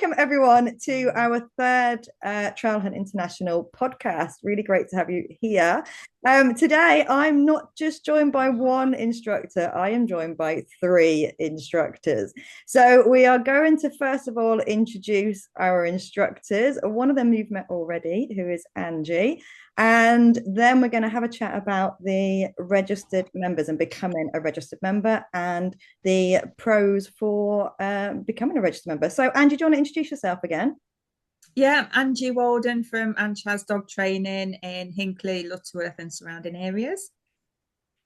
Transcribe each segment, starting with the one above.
welcome everyone to our third Trailhunt International podcast. Really great to have you here. Today, I'm not just joined by one instructor, I am joined by three instructors. So we are going to first of all introduce our instructors. One of them you've met already, who is Angie. And then we're going to have a chat about the registered members and becoming a registered member and the pros for becoming a registered member. So, Angie, do you want to introduce yourself again? Yeah, Angie Walden from Anchaz Dog Training in Hinckley, Lutterworth and surrounding areas.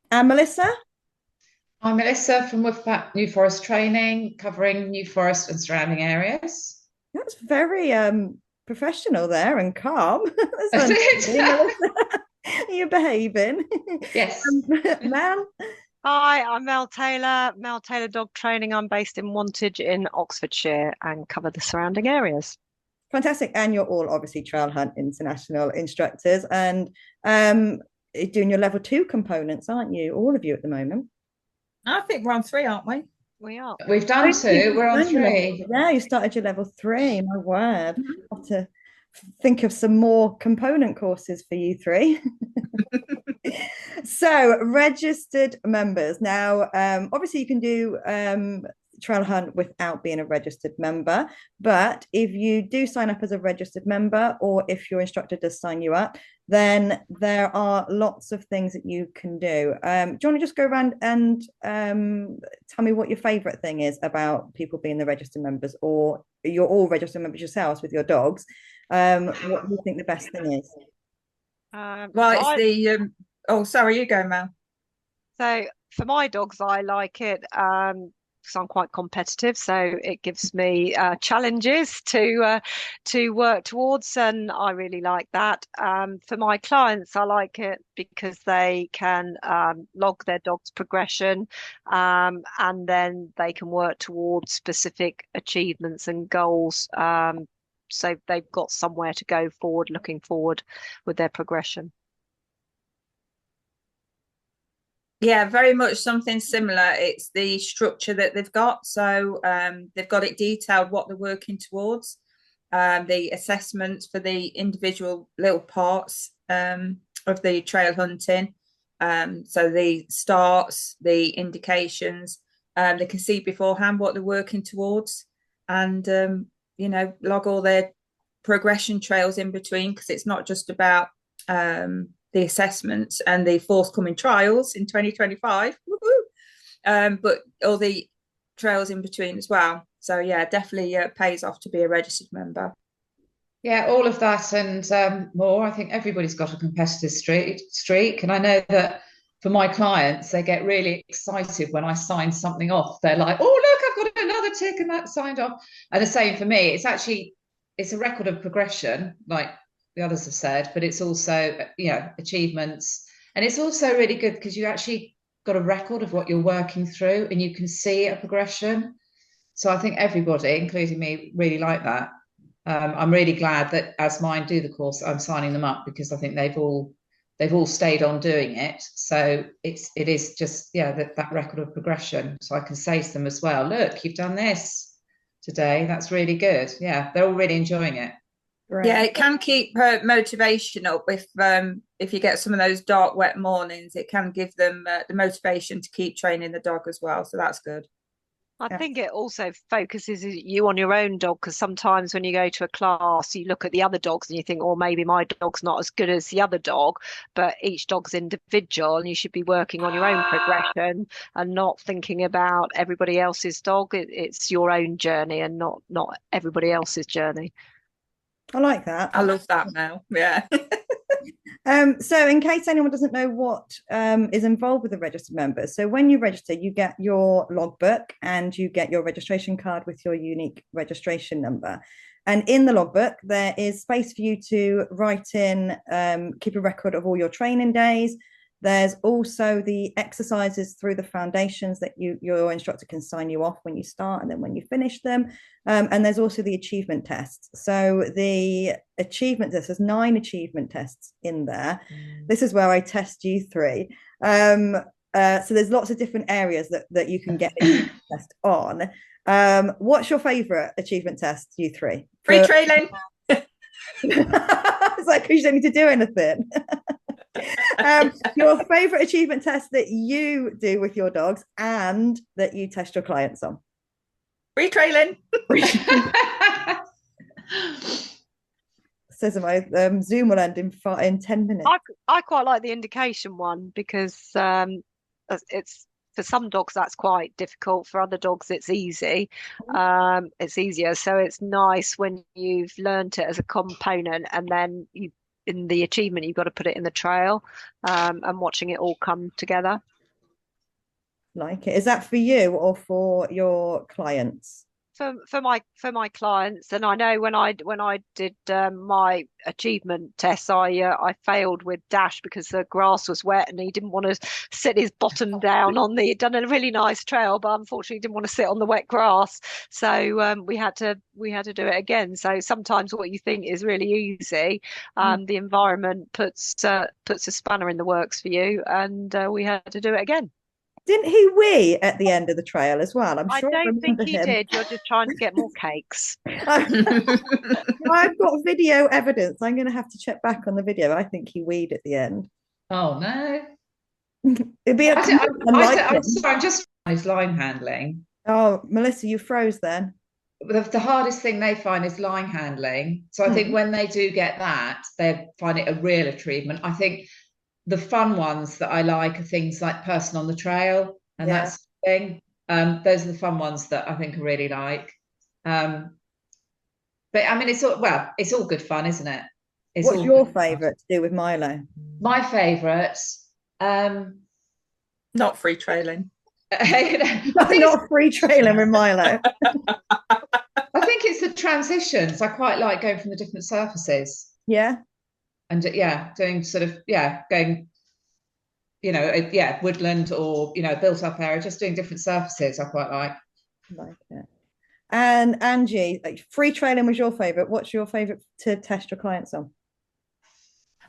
And Melissa? I'm Melissa from Woofpack New Forest Training, covering New Forest and surrounding areas. That's very professional there and calm. Are you behaving? Yes. Mel? Hi, I'm Mel Taylor, Mel Taylor Dog Training. I'm based in Wantage in Oxfordshire and cover the surrounding areas. Fantastic. And you're all obviously Trailhunt International instructors and doing your level 2 components, aren't you? All of you at the moment. I think we're on 3, aren't we? We are. We've done 2. We're on 3. Yeah, you started your level 3. My word. I have to think of some more component courses for you three. So, registered members. Now, obviously, you can do Trailhunt without being a registered member. But if you do sign up as a registered member, or if your instructor does sign you up, then there are lots of things that you can do. Do you want to just go around and tell me what your favorite thing is about people being the registered members, or you're all registered members yourselves with your dogs? What do you think the best thing is? It's the oh, sorry, you go, Mel. So for my dogs, I like it because I'm quite competitive, so it gives me challenges to work towards, and I really like that. For my clients, I like it because they can log their dog's progression, and then they can work towards specific achievements and goals. So they've got somewhere to go forward, looking forward with their progression. Yeah, very much something similar. It's the structure that they've got. So they've got it detailed what they're working towards, the assessments for the individual little parts of the trail hunting. So the starts, the indications, they can see beforehand what they're working towards, and log all their progression trails in between, because it's not just about the assessments and the forthcoming trials in 2025, but all the trails in between as well. So yeah, definitely pays off to be a registered member. Yeah, all of that and more. I think everybody's got a competitive streak, and I know that for my clients, they get really excited when I sign something off. They're like, "Oh, look, I've got another tick, and that's signed off." And the same for me. It's a record of progression, like the others have said, but it's also, achievements. And it's also really good because you actually got a record of what you're working through and you can see a progression. So I think everybody, including me, really like that. I'm really glad that as mine do the course, I'm signing them up, because I think they've all stayed on doing it. So it is just, that record of progression. So I can say to them as well, look, you've done this today. That's really good. Yeah, they're all really enjoying it. Right. Yeah, it can keep motivation up if you get some of those dark, wet mornings. It can give them the motivation to keep training the dog as well. So that's good. I think it also focuses you on your own dog, because sometimes when you go to a class, you look at the other dogs and you think, oh, maybe my dog's not as good as the other dog, but each dog's individual and you should be working on your own progression and not thinking about everybody else's dog. It's your own journey and not everybody else's journey. I like that. I love that now. Yeah. So in case anyone doesn't know what is involved with the registered members, so when you register, you get your logbook and you get your registration card with your unique registration number. And in the logbook, there is space for you to write in, keep a record of all your training days. There's also the exercises through the foundations that your instructor can sign you off when you start and then when you finish them. And there's also the achievement tests. So the achievement test, there's 9 achievement tests in there. This is where I test you three. So there's lots of different areas that you can get an achievement test on. What's your favourite achievement test, you three? Free trailing. It's like, because you don't need to do anything. Your favourite achievement test that you do with your dogs and that you test your clients on? Free trailing. Says my Zoom will end in 10 minutes. I quite like the indication one because it's for some dogs that's quite difficult. For other dogs, it's easy. It's easier. So it's nice when you've learnt it as a component, and then you in the achievement you've got to put it in the trail, and watching it all come together. Like it. Is that for you or for your clients? For my clients, and I know when I did my achievement tests, I failed with Dash because the grass was wet and he didn't want to sit his bottom down on the. He'd done a really nice trail, but unfortunately didn't want to sit on the wet grass. So we had to do it again. So sometimes what you think is really easy, the environment puts a spanner in the works for you, and we had to do it again. Didn't he wee at the end of the trail as well? I'm sure I don't think he did. You're just trying to get more cakes. I've got video evidence. I'm going to have to check back on the video. I think he weed at the end. Oh no! It'd be. I'm sorry. I'm just on his line handling. Oh, Melissa, you froze then. The hardest thing they find is line handling. So I think when they do get that, they find it a real achievement. I think the fun ones that I like are things like person on the trail and that sort of thing. Those are the fun ones that I think I really like. But I mean, it's all good fun, isn't it? What's your favourite to do with Milo? My favourite, not free trailing. Not free trailing with Milo. I think it's the transitions. I quite like going from the different surfaces. Yeah. And doing sort of going, woodland or built up area, just doing different surfaces. I quite like it. And Angie, free trailing was your favourite. What's your favourite to test your clients on?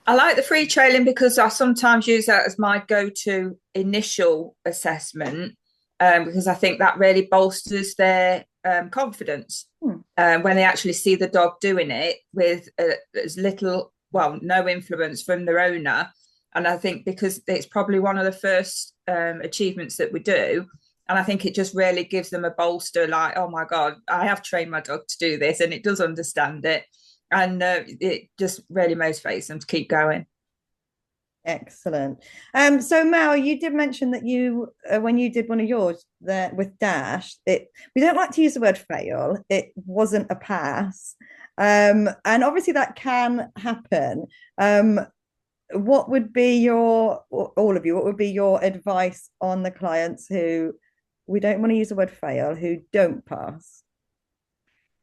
I like the free trailing because I sometimes use that as my go-to initial assessment, because I think that really bolsters their confidence when they actually see the dog doing it with as little, no influence from their owner. And I think because it's probably one of the first achievements that we do, and I think it just really gives them a bolster, like, oh my God, I have trained my dog to do this and it does understand it. And it just really motivates them to keep going. Excellent. So Mel, you did mention that you, when you did one of yours there with Dash, we don't like to use the word fail. It wasn't a pass. And obviously that can happen. What would be what would be your advice on the clients who, we don't want to use the word fail, who don't pass?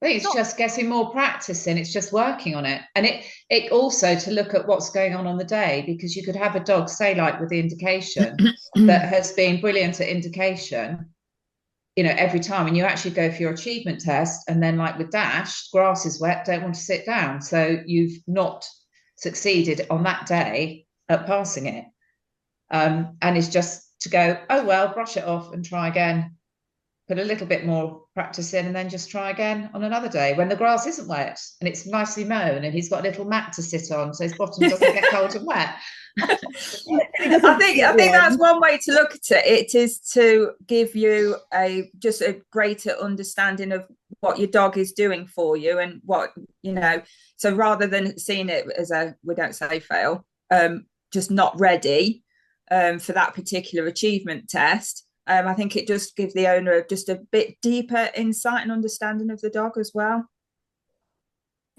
I think it's just getting more practice in. It's just working on it. And it also to look at what's going on the day, because you could have a dog, say, like with the indication, that has been brilliant at indication, every time, and you actually go for your achievement test, and then like with Dash, grass is wet, don't want to sit down. So you've not succeeded on that day at passing it. And it's just to go, oh, well, brush it off and try again. Put a little bit more practice in and then just try again on another day when the grass isn't wet and it's nicely mown and he's got a little mat to sit on so his bottom doesn't get cold and wet. I think that's one way to look at it. It is to give you just a greater understanding of what your dog is doing for you and what, so rather than seeing it as we don't say fail, just not ready for that particular achievement test. I think it just gives the owner just a bit deeper insight and understanding of the dog as well.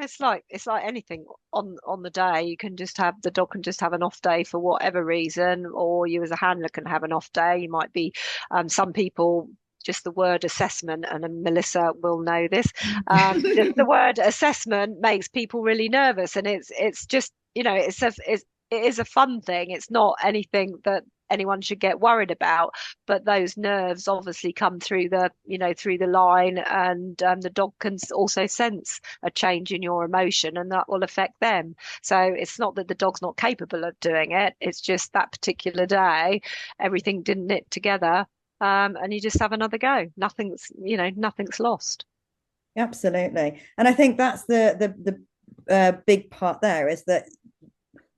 It's like anything on the day. You can just have, the dog can just have an off day for whatever reason, or you as a handler can have an off day. You might be, some people, just the word assessment, and Melissa will know this, just the word assessment makes people really nervous, and it's just, it is a fun thing. It's not anything that anyone should get worried about. But those nerves obviously come through the, through the line, and the dog can also sense a change in your emotion, and that will affect them. So it's not that the dog's not capable of doing it. It's just that particular day, everything didn't knit together, and you just have another go. Nothing's lost. Absolutely. And I think that's the big part there, is that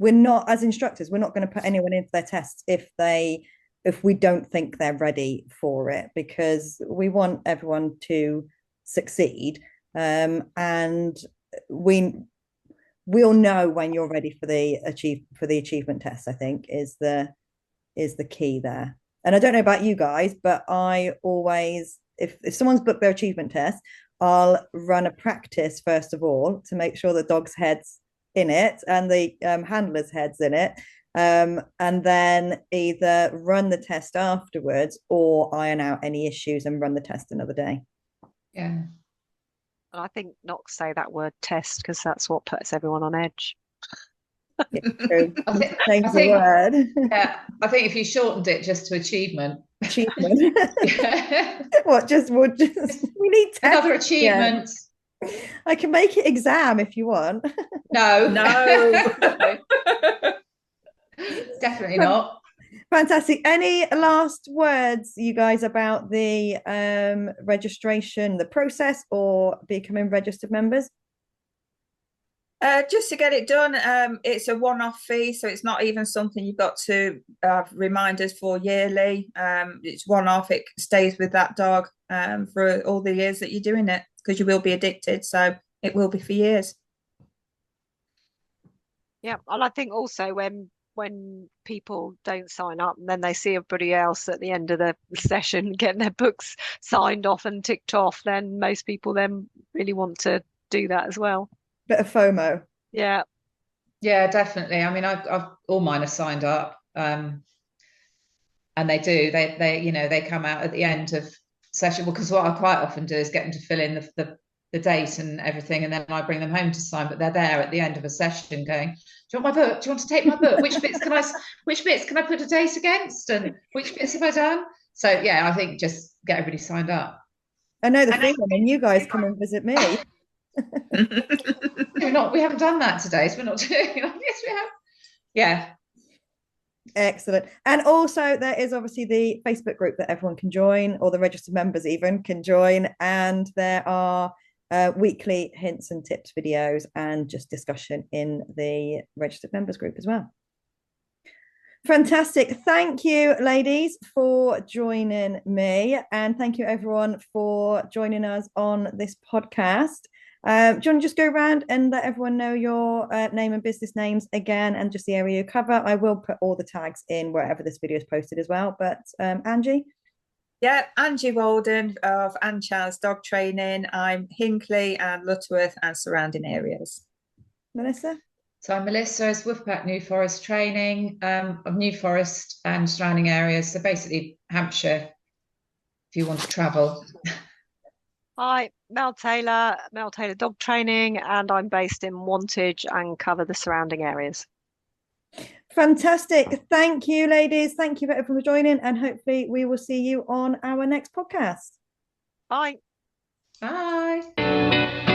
we're not, as instructors, we're not going to put anyone in for their tests if we don't think they're ready for it, because we want everyone to succeed. And we'll know when you're ready for the achievement test, I think is the key there. And I don't know about you guys, but I always, if someone's booked their achievement test, I'll run a practice first of all to make sure the dog's head's in it and the handler's head's in it, and then either run the test afterwards or iron out any issues and run the test another day. Yeah. I think not say that word test, because that's what puts everyone on edge. It's true. I think word. Yeah, I think if you shortened it just to achievement. Yeah. What? We need another achievement. Yeah. I can make it exam if you want. No. Definitely not. Fantastic. Any last words, you guys, about the registration, the process, or becoming registered members? Just to get it done, it's a one-off fee, so it's not even something you've got to have reminders for yearly. It's one-off. It stays with that dog for all the years that you're doing it, because you will be addicted, so it will be for years. Yeah, and I think also when people don't sign up and then they see everybody else at the end of the session getting their books signed off and ticked off, then most people then really want to do that as well. Bit of FOMO. Yeah definitely. I mean, I've all mine are signed up, and they do they come out at the end of session, because what I quite often do is get them to fill in the date and everything, and then I bring them home to sign, but they're there at the end of a session going, do you want my book? Do you want to take my book? Which bits can I put a date against, and which bits have I done? So yeah, I think just get everybody signed up. I know the feeling, and you guys come and visit me. We haven't done that today, so we're not doing it. Yes, we have. Yeah. Excellent. And also there is obviously the Facebook group that everyone can join, or the registered members even can join, and there are weekly hints and tips videos and just discussion in the registered members group as well. Fantastic. Thank you, ladies, for joining me, and thank you everyone for joining us on this podcast. Do you want to just go around and let everyone know your name and business names again, and just the area you cover? I will put all the tags in wherever this video is posted as well. But Angie? Yeah, Angie Walden of Anchaz Dog Training. I'm Hinckley and Lutterworth and surrounding areas. Melissa? So I'm Melissa as Woofpack New Forest Training of New Forest and surrounding areas. So basically Hampshire, if you want to travel. Hi, Mel Taylor Dog Training, and I'm based in Wantage and cover the surrounding areas. Fantastic. Thank you, ladies. Thank you for everyone for joining, and hopefully we will see you on our next podcast. Bye. Bye.